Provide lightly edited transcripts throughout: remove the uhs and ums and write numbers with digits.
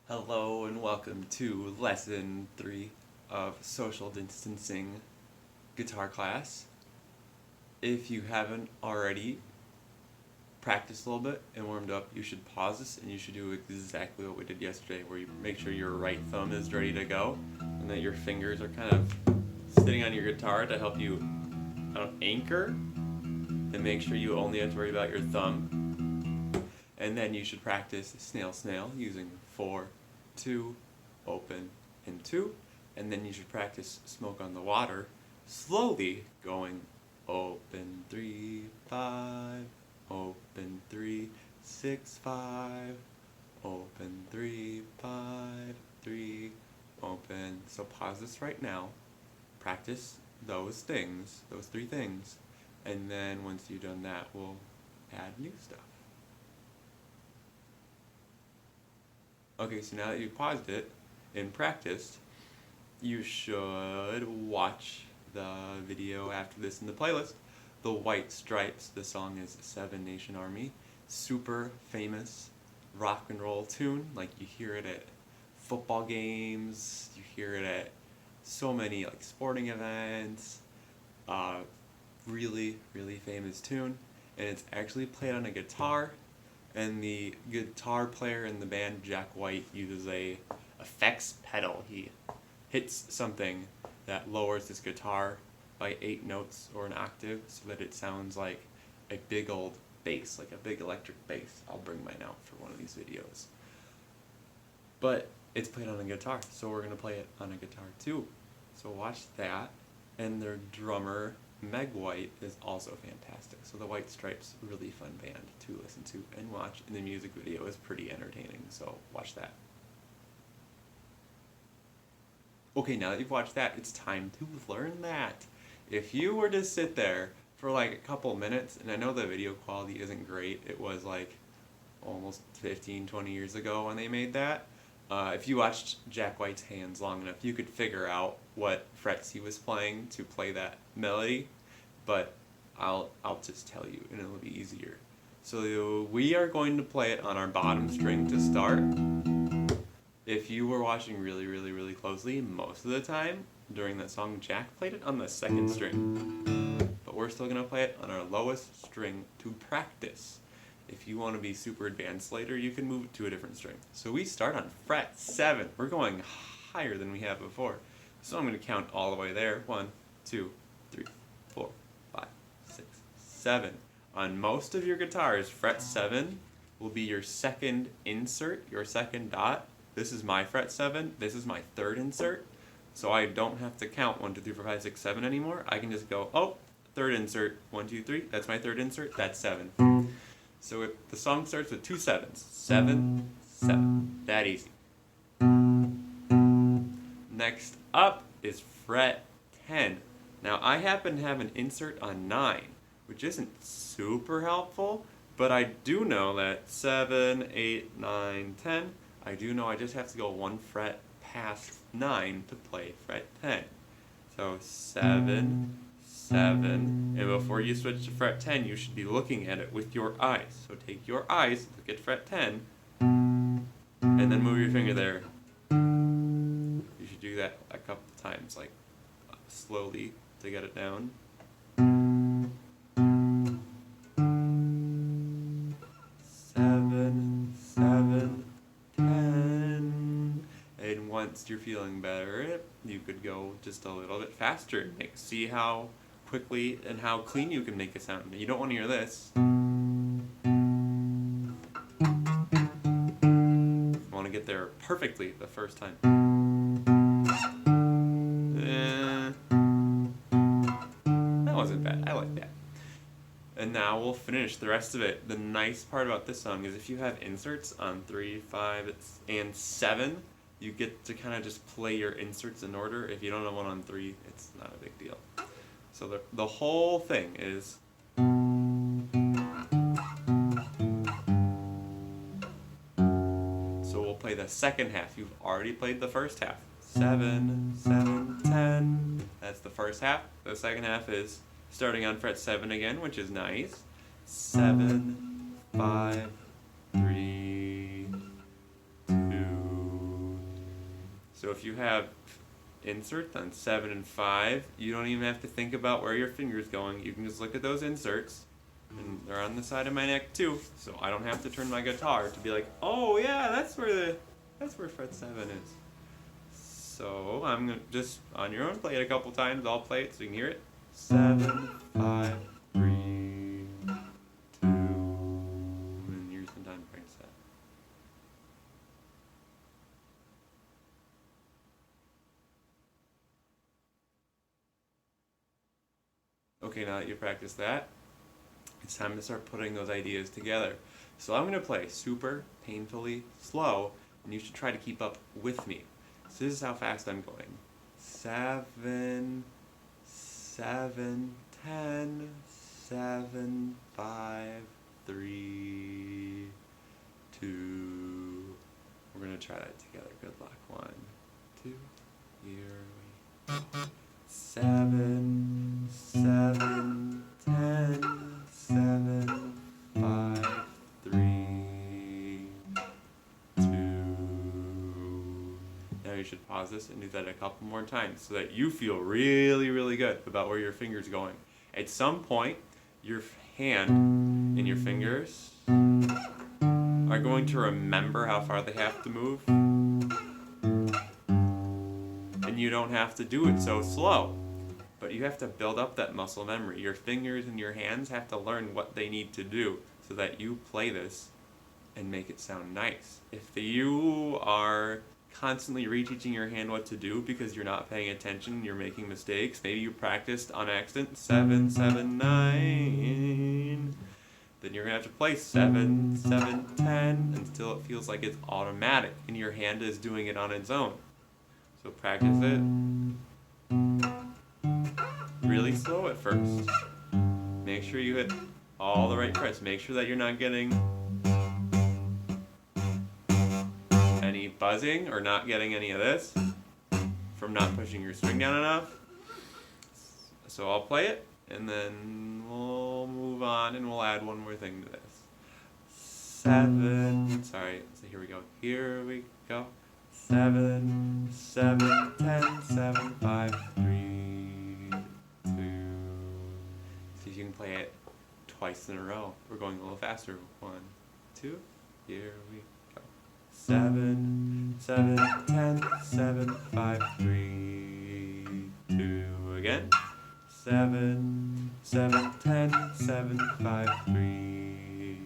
Hello and welcome to lesson 3 of social distancing guitar class. If you haven't already practiced a little bit and warmed up, you should pause this and you should do exactly what we did yesterday, where you make sure your right thumb is ready to go and that your fingers are kind of sitting on your guitar to help you anchor, and make sure you only have to worry about your thumb. And then you should practice snail snail using 4, 2, open, and 2. And then you should practice smoke on the water slowly going open 3, 5, open 3, 6, 5, open 3, 5, 3, open. So pause this right now. Practice those 3 things. And then once you've done that, we'll add new stuff. Okay, so now that you've paused it and practiced, you should watch the video after this in the playlist. The White Stripes, the song is Seven Nation Army. Super famous rock and roll tune. Like, you hear it at football games, you hear it at so many sporting events. Really, really famous tune. And it's actually played on a guitar. And the guitar player in the band, Jack White, uses a effects pedal. He hits something that lowers his guitar by 8 notes or an octave so that it sounds like a big old bass, like a big electric bass. I'll bring mine out for one of these videos. But it's played on a guitar, so we're going to play it on a guitar too. So watch that. And their drummer, Meg White, is also fantastic. So the White Stripes, really fun band to listen to and watch, and the music video is pretty entertaining, so watch that. Okay, now that you've watched that, it's time to learn that. If you were to sit there for a couple minutes, and I know the video quality isn't great, it was almost 15, 20 years ago when they made that. If you watched Jack White's hands long enough, you could figure out what frets he was playing to play that melody, but I'll just tell you and it'll be easier. So we are going to play it on our bottom string to start. If you were watching really, really, really closely, most of the time during that song, Jack played it on the 2nd string, but we're still going to play it on our lowest string to practice. If you want to be super advanced later, you can move it to a different string. So we start on fret 7. We're going higher than we have before. So I'm going to count all the way there. 1, 2, 3, 4, 5, 6, 7. On most of your guitars, fret 7 will be your second insert, your second dot. This is my fret 7. This is my 3rd insert. So I don't have to count 1, 2, 3, 4, 5, 6, 7 anymore. I can just go, 3rd insert, 1, 2, 3. That's my 3rd insert. That's 7. So the song starts with 2 7s. 7, 7. That easy. Next up is fret 10. Now I happen to have an insert on 9, which isn't super helpful, but I do know that 7, 8, 9, 10, I do know I just have to go 1 fret past 9 to play fret 10. So 7, 7, and before you switch to fret 10, you should be looking at it with your eyes. So take your eyes, look at fret 10, and then move your finger there. You should do that a couple times, slowly to get it down. 7, 7, 10. And once you're feeling better, you could go just a little bit faster and see how quickly and how clean you can make a sound. You don't want to hear this. You want to get there perfectly the first time. That wasn't bad. I like that. And now we'll finish the rest of it. The nice part about this song is if you have inserts on 3, 5, and 7, you get to kind of just play your inserts in order. If you don't have one on 3, it's not a big deal. So the whole thing is so we'll play the second half. You've already played the first half. 7, 7, 10. That's the first half. The second half is starting on fret 7 again, which is nice. 7, 5, 3, 2, So if you have inserts on 7 and 5, you don't even have to think about where your finger's going. You can just look at those inserts, and they're on the side of my neck too, so I don't have to turn my guitar to be like, oh yeah, that's where fret 7 is. So I'm gonna just, on your own, play it a couple times. I'll play it so you can hear it. 7, 5, 3, 2, and here's some time to practice that. Okay, now that you practice that, it's time to start putting those ideas together. So I'm going to play super painfully slow, and you should try to keep up with me. So this is how fast I'm going. 7, 7, 10, 7, 5, 3, 2. We're going to try that together. Good luck. 1, 2, here we go. 7, 7, 10, 7, 5, 3, 2. Now you should pause this and do that a couple more times so that you feel really, really good about where your finger's going. At some point, your hand and your fingers are going to remember how far they have to move. And you don't have to do it so slow. But you have to build up that muscle memory. Your fingers and your hands have to learn what they need to do so that you play this and make it sound nice. If you are constantly reteaching your hand what to do because you're not paying attention, you're making mistakes, maybe you practiced on accident 7, 7, 9, then you're going to have to play 7, 7, 10 until it feels like it's automatic and your hand is doing it on its own. So practice it really slow at first. Make sure you hit all the right frets. Make sure that you're not getting any buzzing or not getting any of this from not pushing your string down enough. So I'll play it and then we'll move on and we'll add one more thing to this. 7, sorry, so here we go. Here we go. 7, 7, 10, 7, 5, 3, 2. See if you can play it twice in a row. We're going a little faster. 1, 2, here we go. 7, 7, 10, 7, 5, 3, 2. Again. 7, 7, 10, 7, 5, 3,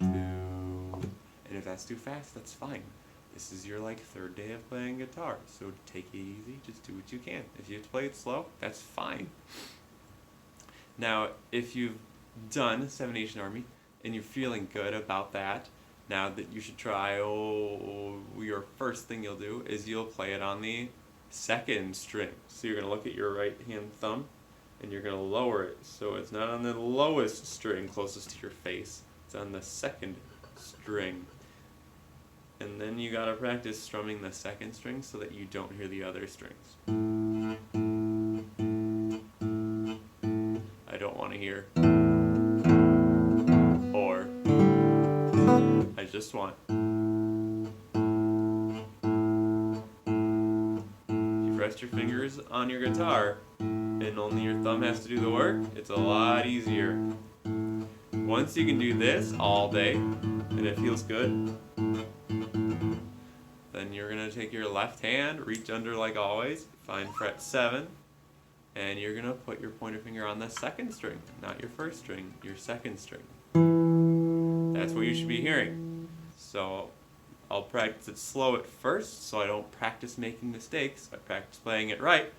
2. And if that's too fast, that's fine. This is your third day of playing guitar, so take it easy, just do what you can. If you have to play it slow, that's fine. Now, if you've done Seven Nation Army and you're feeling good about that, now that you should try, your first thing you'll do is you'll play it on the second string. So you're going to look at your right hand thumb and you're going to lower it so it's not on the lowest string closest to your face, it's on the second string. And then you gotta practice strumming the second string so that you don't hear the other strings. I don't want to hear or. I just want. If you rest your fingers on your guitar and only your thumb has to do the work, it's a lot easier. Once you can do this all day and it feels good, then you're going to take your left hand, reach under like always, find fret 7, and you're going to put your pointer finger on the second string, not your first string, your second string. That's what you should be hearing. So I'll practice it slow at first so I don't practice making mistakes. I practice playing it right.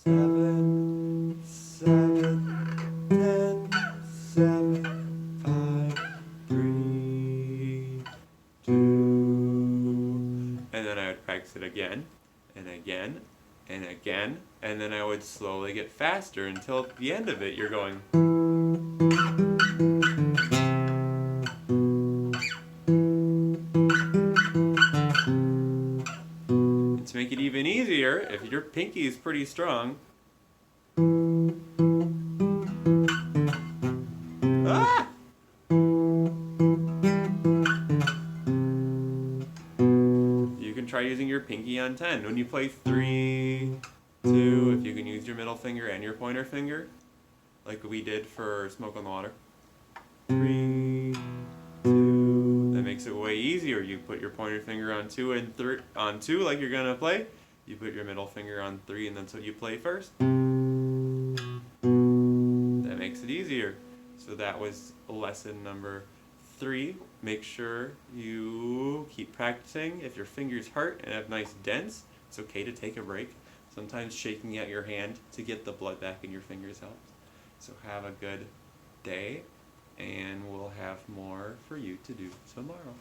7, 7, 10, 7, 5, 3, 2. And then I would practice it again, and again, and again, and then I would slowly get faster until at the end of it you're going. And to make it even easier, if your pinky is pretty strong, can try using your pinky on 10. When you play 3, 2, if you can use your middle finger and your pointer finger, like we did for Smoke on the Water. 3, 2. That makes it way easier. You put your pointer finger on 2 and on 2 like you're gonna play. You put your middle finger on 3 and that's what you play first. That makes it easier. So that was lesson number 3. Make sure you keep practicing. If your fingers hurt and have nice dents, it's okay to take a break. Sometimes shaking out your hand to get the blood back in your fingers helps. So have a good day, and we'll have more for you to do tomorrow.